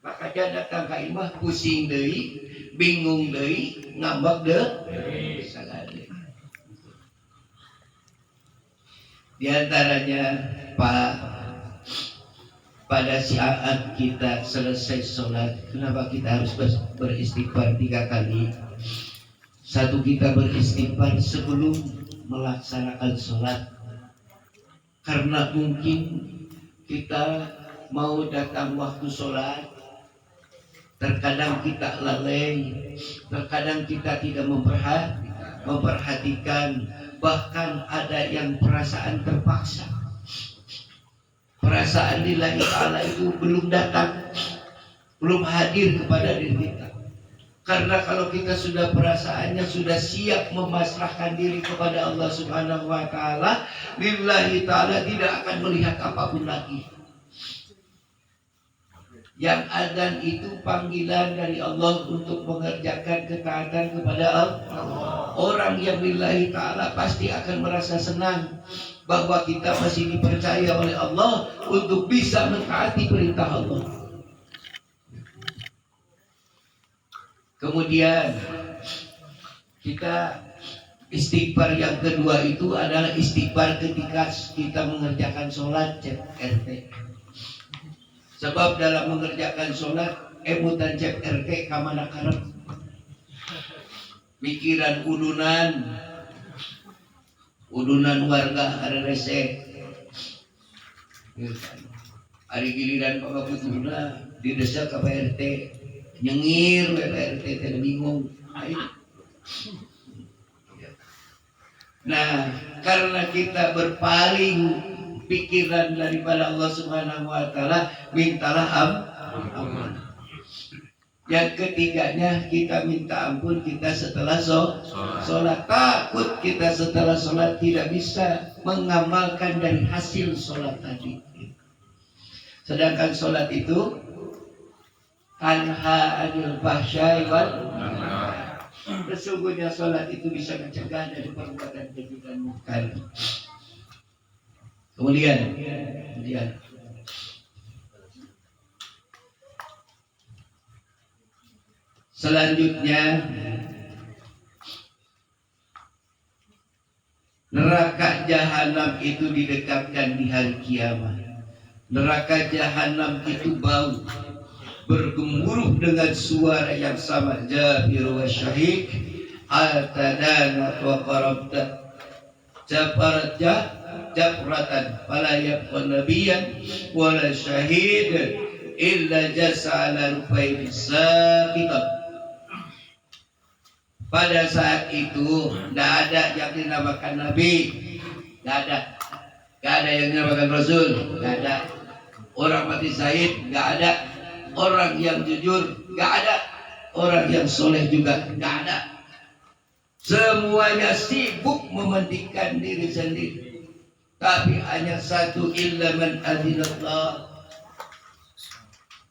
Speaker 1: Maka dia datang ke imah pusing deui, bingung deui, ngambek deui sagade. Di antaranya pada saat kita selesai sholat, kenapa kita harus beristighfar 3 kali? Satu, kita beristighfar sebelum melaksanakan sholat, karena mungkin kita mau datang waktu sholat, terkadang kita lalai, terkadang kita tidak memperhatikan, bahkan ada yang perasaan terpaksa. Perasaan lillahi ta'ala itu belum datang, belum hadir kepada diri kita. Karena kalau kita sudah perasaannya sudah siap memasrahkan diri kepada Allah Subhanahu wa ta'ala, lillahi ta'ala tidak akan melihat apapun lagi. Yang adzan itu panggilan dari Allah untuk mengerjakan ketaatan kepada Allah. Orang yang lillahi ta'ala pasti akan merasa senang bahwa kita masih dipercaya oleh Allah untuk bisa mentaati perintah Allah. Kemudian kita istighfar yang kedua itu adalah istighfar ketika kita mengerjakan sholat cek RT. Sebab dalam mengerjakan sholat emutan cek RT kamana karep pikiran udunan warga ada rese hari giliran pangaputuna didesak ke PRT nyengir PRT tidak bingung. Nah, karena kita berpaling pikiran daripada Allah Subhanahu wa taala, mintalah ampun. Yang ketiganya kita minta ampun kita setelah sholat. Takut kita setelah sholat tidak bisa mengamalkan dari hasil sholat tadi. Sedangkan sholat itu tanha anil fahsyai wal munkar. Sesungguhnya sholat itu bisa mencegah dari perbuatan keji dan munkar. Kemudian selanjutnya neraka jahanam itu didekatkan di hari kiamat. Neraka jahanam itu bau bergemuruh dengan suara yang sama, Jafir wa syahid atadana wa qarabta jafarat jafratan fala yabqa nabiyyan wala syahid illa jasa ala rufayn saqitab. Pada saat itu tidak ada yang dinamakan nabi, tidak ada yang dinamakan rasul, tidak ada orang mati syahid, tidak ada orang yang jujur, tidak ada orang yang soleh juga, tidak ada. Semuanya sibuk mementingkan diri sendiri. Tapi hanya satu, illa man adzinallah,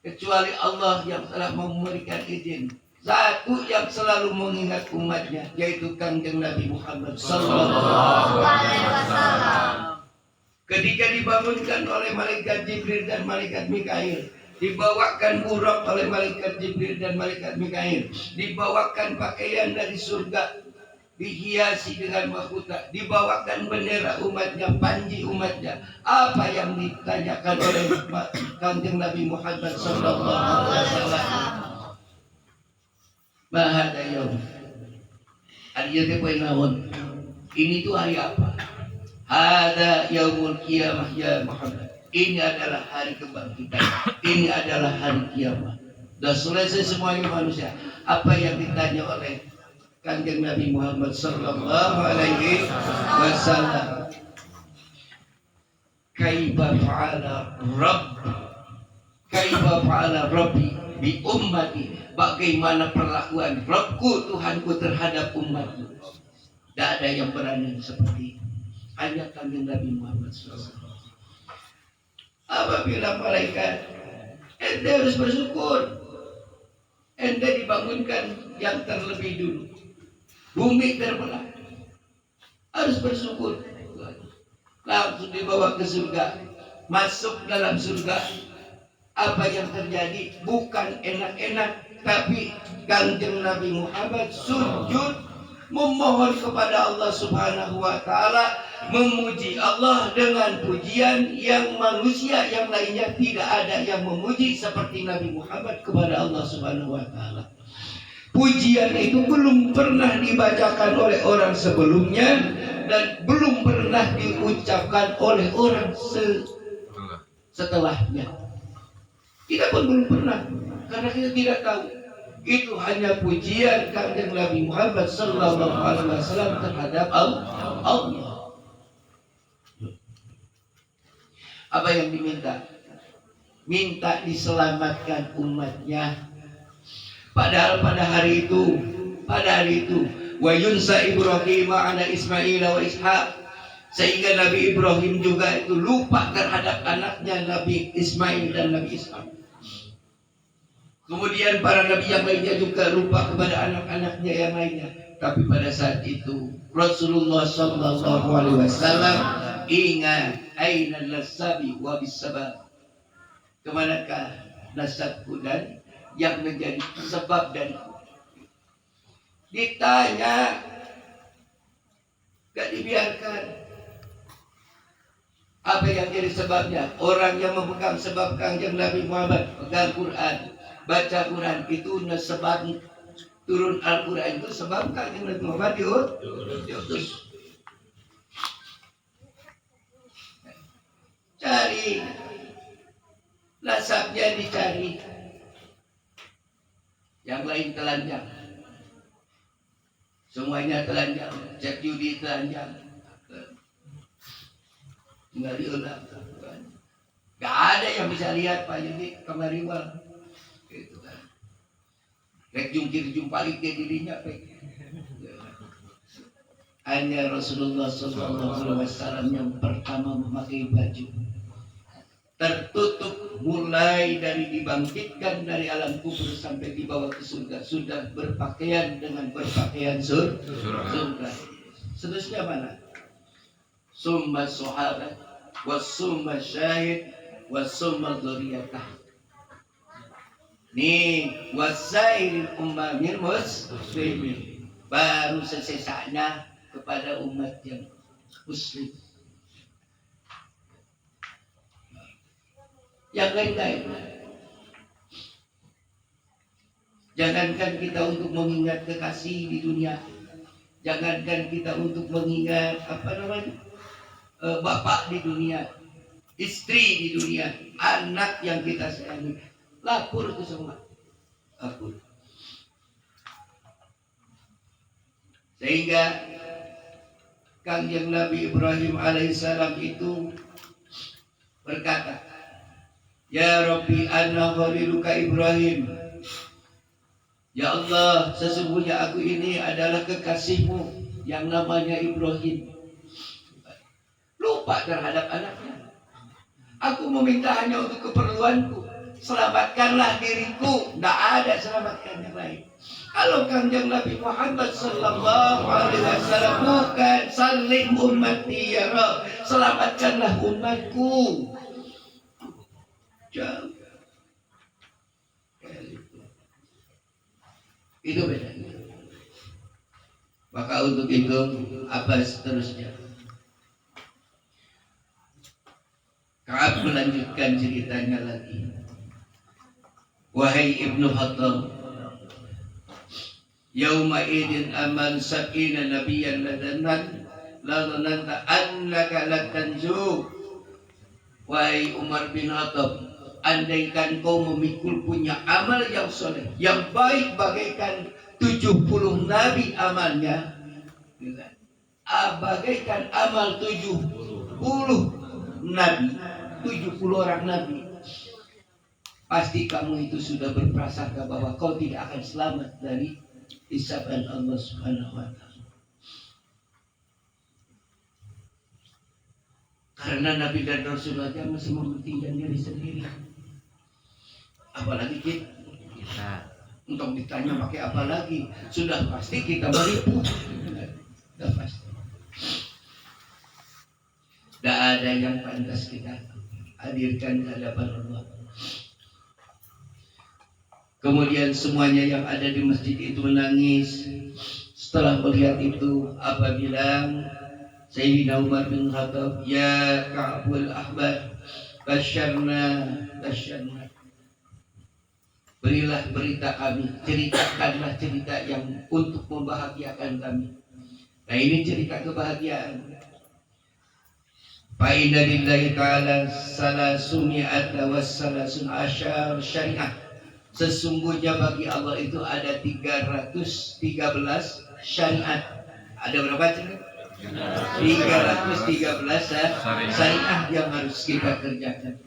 Speaker 1: kecuali Allah yang telah memberikan izin. Satu yang selalu mengingat umatnya, yaitu Kanjeng Nabi Muhammad sallallahu alaihi wasallam. Ketika dibangunkan oleh malaikat Jibril dan malaikat Mikail, dibawakan buraq oleh malaikat Jibril dan malaikat Mikail, dibawakan pakaian dari surga dihiasi dengan mahkota, dibawakan bendera umatnya, panji umatnya. Apa yang ditanyakan oleh Kanjeng Nabi Muhammad sallallahu alaihi wasallam? Mahada yaum. Hari naon? Ini tuh hari apa? Hada yaumul qiyamah ya Muhammad. Ini adalah hari kebangkitan. Ini adalah hari kiamat. Sudah selesai semuanya manusia. Apa yang ditanya oleh Kanjeng Nabi Muhammad sallallahu alaihi wasallam? Kaifa fa'ala Rabbi bi ummati. Bagaimana perlakuan Rabbku, Tuhanku terhadap umatku? Tidak ada yang berani seperti itu. Hanya Kanjeng Nabi Muhammad SAW. Apabila malaikat, ente harus bersyukur. Ente dibangunkan yang terlebih dulu. Bumi terbelah. Harus bersyukur. Langsung dibawa ke surga. Masuk dalam surga. Apa yang terjadi bukan enak-enak, tapi Kanjeng Nabi Muhammad sujud memohon kepada Allah Subhanahu wa taala, memuji Allah dengan pujian yang manusia yang lainnya tidak ada yang memuji seperti Nabi Muhammad kepada Allah Subhanahu wa taala. Pujian itu belum pernah dibacakan oleh orang sebelumnya dan belum pernah diucapkan oleh orang setelahnya. Kita pun belum pernah, karena kita tidak tahu. Itu hanya pujian Kanjeng Nabi Muhammad sallallahu alaihi wasallam terhadap Allah. Apa yang diminta? Minta diselamatkan umatnya. Padahal pada hari itu, wa yunsa Ibrahim ala Ismail wa Ishaq, sehingga Nabi Ibrahim juga itu lupa terhadap anaknya Nabi Ismail dan Nabi Ishak. Kemudian para nabi yang lainnya juga lupa kepada anak-anaknya yang lainnya. Tapi pada saat itu Rasulullah sallallahu alaihi wasallam ingat aina nasabi wa bisabab. Kemanakah nasabku dan yang menjadi sebab dariku? Ditanya, gak dibiarkan. Apa yang jadi sebabnya? Orang yang memegang sebab Kanjeng Nabi Muhammad, pegang Quran, baca Quran, itu sebab turun Al-Quran itu sebab Kanjeng Nabi Muhammad diutus. Cari nasabnya, dicari. Yang lain telanjang, semuanya telanjang. Cek judi telanjang, nggak diulang. Gak ada yang bisa lihat Pak Yudi kemari wal, gitu kan. Rek jungkir jumpalik dia dirinya pek. Hanya Rasulullah SAW yang pertama memakai baju tertutup, mulai dari dibangkitkan dari alam kubur sampai dibawa ke surga, sudah berpakaian dengan berpakaian surga. Seterusnya mana? Summa sahabat, wasumma syahid, wasumma dzurriyyatah. Nih wasairil ummamil muslimin, baru sesesanya kepada umat yang muslim. Yang lain-lain, jangankan kita untuk mengingat kekasih di dunia, jangankan kita untuk mengingat bapak di dunia, istri di dunia, anak yang kita sayangi, lapor itu semua, lapor. Sehingga Kanjeng Nabi Ibrahim alaihissalam itu berkata, Ya Rabbi anna khaliluka Ibrahim. Ya Allah, sesungguhnya aku ini adalah kekasihmu yang namanya Ibrahim. Lupa terhadap anaknya. Aku meminta hanya untuk keperluanku. Selamatkanlah diriku. Tidak ada selamatkan yang lain. Kalau Kanjeng Nabi Muhammad sallallahu alaihi wasallam bukan salim ummati ya Rabb, selamatkanlah umatku. Jauh. Itu bedanya. Maka untuk itu apa seterusnya? Ka'ab melanjutkan ceritanya lagi. Wahai Ibnu Khattab, yauma idin aman sab'ina nabiyyan ladananta annaka latanju. Wahai Umar bin Khattab, andaikan kau memikul punya amal yang soleh, yang baik bagaikan 70 nabi amalnya, bagaikan amal 70 nabi, 70 orang nabi, pasti kamu itu sudah berprasangka bahwa kau tidak akan selamat dari hisaban Allah Subhanahu wa Ta'ala. Karena Nabi dan Rasul aja masih mementingkan diri sendiri, apalagi kita. Untuk ditanya pakai apa lagi, sudah pasti kita menipu. Sudah pasti. Tidak ada yang pantas kita hadirkan ke hadapan Allah. Kemudian semuanya yang ada di masjid itu menangis. Setelah melihat itu, apa bilang Sayyidina Umar bin Khattab, ya Ka'bul Ahbar, basyarna. Berilah berita kami, ceritakanlah cerita yang untuk membahagiakan kami. Nah ini cerita kebahagiaan. Fa'inna lillahi ta'ala salasumi'ata wassalasun asyar syariah. Sesungguhnya bagi Allah itu ada 313 syariat. Ada berapa cerita? 313 syariah yang harus kita kerjakan.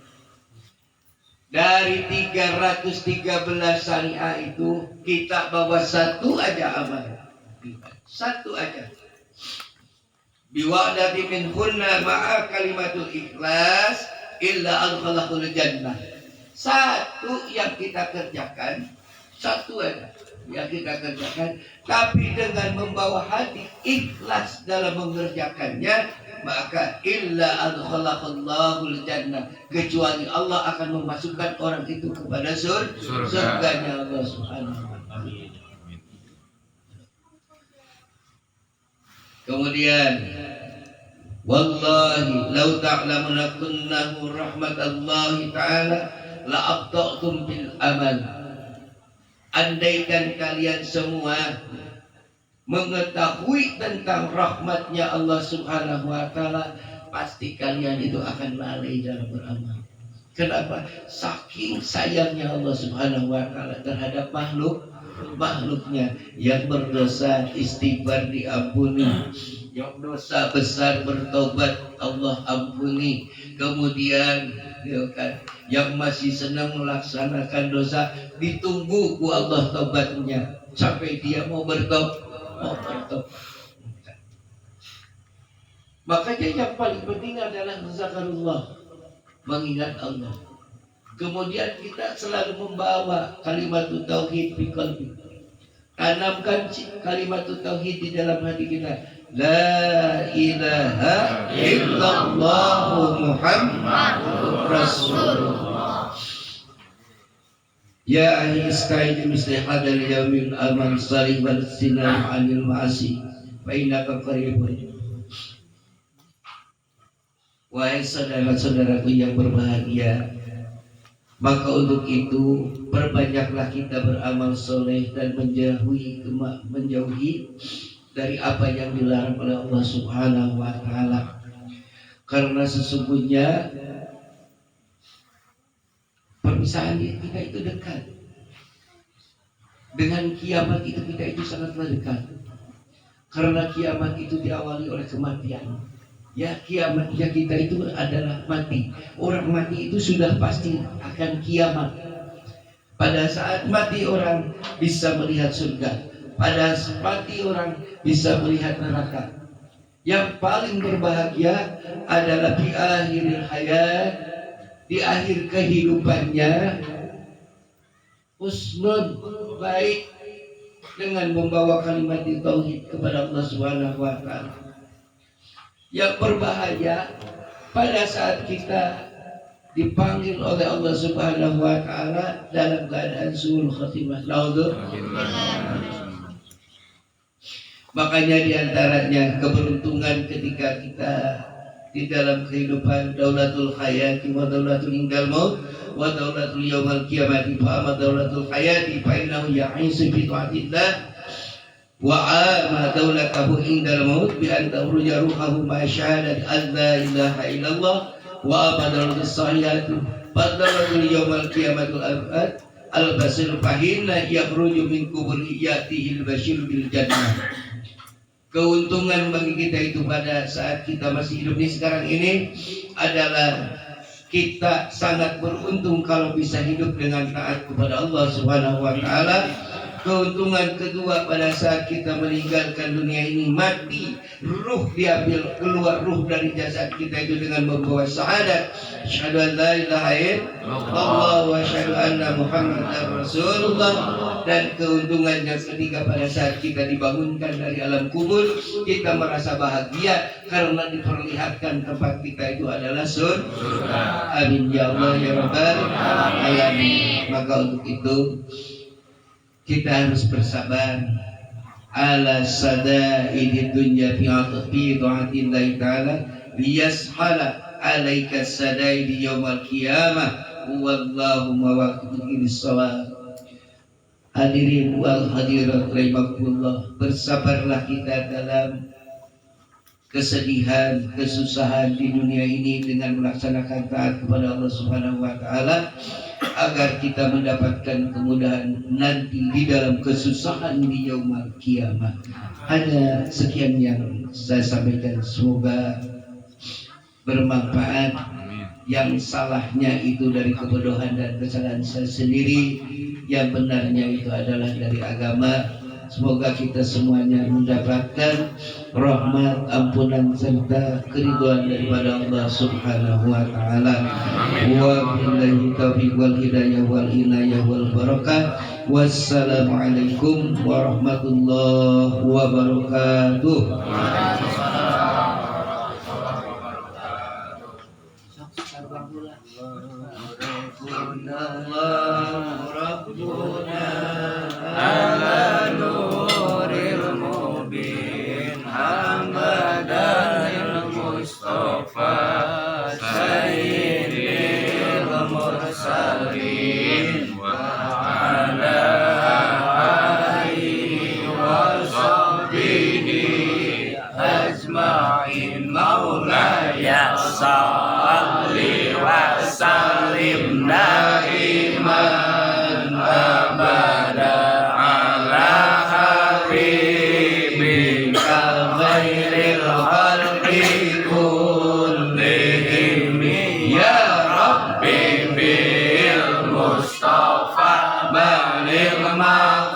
Speaker 1: Dari 313 syariah itu kita bawa satu aja amal. Satu aja. Biwa'dati min hunna ma'a kalimatul ikhlas illa adkhalahul jannah. Satu yang kita kerjakan, satu aja yang kita kerjakan, tapi dengan membawa hati ikhlas dalam mengerjakannya, maka illa adkhalaqallahul jannah, kecuali Allah akan memasukkan orang itu kepada surganya Allah Subhanahu wa taala. Kemudian wallahi law ta'lamuna kunnahu rahmatallahi ta'ala la abta'tum bil amal. Andaikan kalian semua mengetahui tentang rahmatnya Allah Subhanahu wa taala, pasti kalian itu akan lalai dalam beramal. Kenapa? Saking sayangnya Allah Subhanahu wa taala terhadap makhluknya. Yang berdosa istighfar diampuni, yang dosa besar bertobat Allah ampuni. Kemudian yang masih senang melaksanakan dosa ditunggu ku Allah tobatnya sampai dia mau bertobat. Makanya yang paling penting adalah zakarullah, mengingat Allah. Kemudian kita selalu membawa kalimat tauhid di qalbi. Tanamkan kalimat tauhid di dalam hati kita. La ilaha illallah Muhammadur Rasulullah. Ya ahli ista'id misli hadal yawmin aman salih wal sinan anil ma'asi fa innaka qaribun. Wahai saudara-saudaraku yang berbahagia, maka untuk itu perbanyaklah kita beramal soleh dan menjauhi dari apa yang dilarang oleh Allah Subhanahu wa taala. Karena sesungguhnya perpisahan kita itu dekat. Dengan kiamat itu kita itu sangatlah dekat. Karena kiamat itu diawali oleh kematian. Ya, kiamatnya kita itu adalah mati. Orang mati itu sudah pasti akan kiamat. Pada saat mati orang bisa melihat surga. Pada saat mati orang bisa melihat neraka. Yang paling berbahagia adalah di akhir hayat, di akhir kehidupannya, husnul, baik, dengan membawa kalimat tauhid kepada Allah Subhanahu wa taala. Yang berbahaya pada saat kita dipanggil oleh Allah Subhanahu wa taala dalam keadaan suul khatimah. Makanya diantaranya keberuntungan ketika kita di dalam kehidupan daulatul hayati wa daulatul indal maut wa daulatul yaumal qiyamati. Fa amma daulatul hayati fa innahu ya'isu bi ta'atillah wa ama daulatahu indal maut bi an tawruja ruhahu ma syahadat an la ilaha illallah wa ama daulatul sahiyati fa daulatul yaumal qiyamatul abad al-basir fahinna yakhruju min kuburi yatihil bashir bil jannah. Keuntungan bagi kita itu pada saat kita masih hidup di sekarang ini adalah kita sangat beruntung kalau bisa hidup dengan taat kepada Allah Subhanahu wa taala. Keuntungan kedua pada saat kita meninggalkan dunia ini, mati, ruh diambil keluar ruh dari jasad kita itu dengan membawa syahadat asyhadu an la ilaha illallah wa asyhadu anna muhammadar rasulullah. Dan keuntungan yang ketiga pada saat kita dibangunkan dari alam kubur, kita merasa bahagia karena diperlihatkan tempat kita itu adalah surga. Amin ya Allah ya rabbal alamin. Maka untuk itu kita harus bersabar ala sadaidi dunya fi ta'atillahi ta'ala liyashala alaika sadaidi yaumal qiyamah wallahu muwaffiqun lis-shawab. Hadirin wal hadirat rahimakumullah, bersabarlah kita dalam kesedihan, kesusahan di dunia ini dengan melaksanakan taat kepada Allah Subhanahu wa taala agar kita mendapatkan kemudahan nanti di dalam kesusahan di yaumul kiamat. Hanya sekian yang saya sampaikan, semoga bermanfaat. Yang salahnya itu dari kebodohan dan kesalahan saya sendiri, yang benarnya itu adalah dari agama. semoga kita semuanya mendapatkan rahmat, ampunan serta keridhaan daripada Allah Subhanahu wa taala. Wa billahi taufiq wal hidayah wal inayah wal barakah. Wassalamualaikum warahmatullahi wabarakatuh. Rabbuna
Speaker 2: ala nuril mubin Muhammadil Mustafa sayyidil mursalin wa ala alihi wa sahbihi ajma'in maulaya salli wa sallim daiman abada ala habibika khairil khalqi kullihim ya rabbi bil mustafa baligh ma